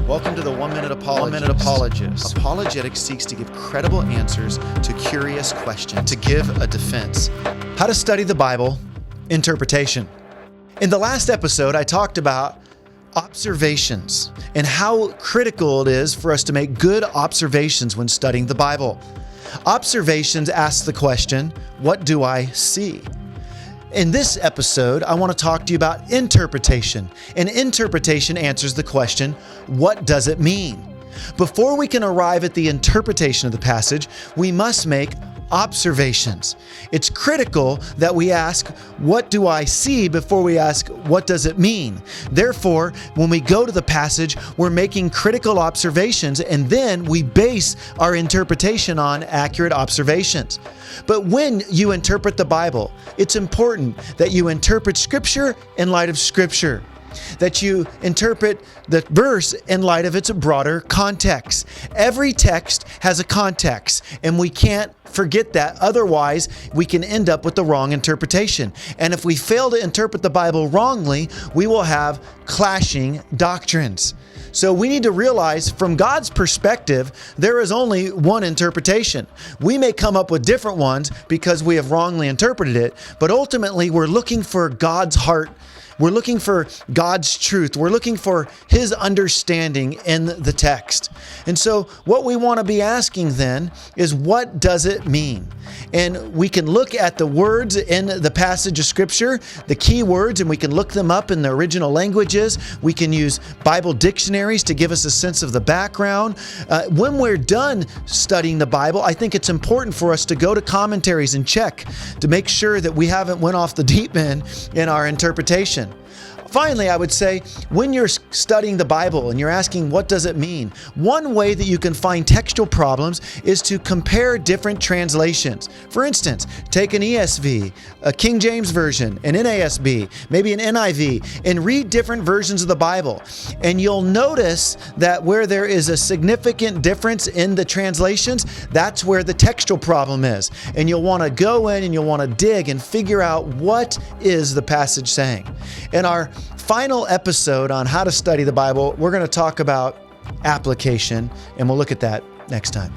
Welcome to the 1 Minute Apologist. 1 Minute Apologist. Apologetics seeks to give credible answers to curious questions, to give a defense. How to study the Bible, interpretation. In the last episode, I talked about observations and how critical it is for us to make good observations when studying the Bible. Observations ask the question, what do I see? In this episode, I want to talk to you about interpretation. And interpretation answers the question, what does it mean? Before we can arrive at the interpretation of the passage, we must make observations. It's critical that we ask, what do I see, before we ask, what does it mean? Therefore, when we go to the passage, we're making critical observations, and then we base our interpretation on accurate observations. But when you interpret the Bible, it's important that you interpret Scripture in light of Scripture, that you interpret the verse in light of its broader context. Every text has a context, and we can't forget that. Otherwise, we can end up with the wrong interpretation. And if we fail to interpret the Bible wrongly, we will have clashing doctrines. So we need to realize, from God's perspective, there is only one interpretation. We may come up with different ones because we have wrongly interpreted it, but ultimately we're looking for God's heart. We're looking for God's truth. We're looking for His understanding in the text. And so what we want to be asking then is, what does it mean? And we can look at the words in the passage of Scripture, the key words, and we can look them up in the original languages. We can use Bible dictionaries to give us a sense of the background. When we're done studying the Bible, I think it's important for us to go to commentaries and check to make sure that we haven't went off the deep end in our interpretation. Finally, I would say, when you're studying the Bible and you're asking, what does it mean? One way that you can find textual problems is to compare different translations. For instance, take an ESV, a King James Version, an NASB, maybe an NIV, and read different versions of the Bible. And you'll notice that where there is a significant difference in the translations, that's where the textual problem is. And you'll want to go in and you'll want to dig and figure out, what is the passage saying? In our final episode on how to study the Bible, we're going to talk about application, and we'll look at that next time.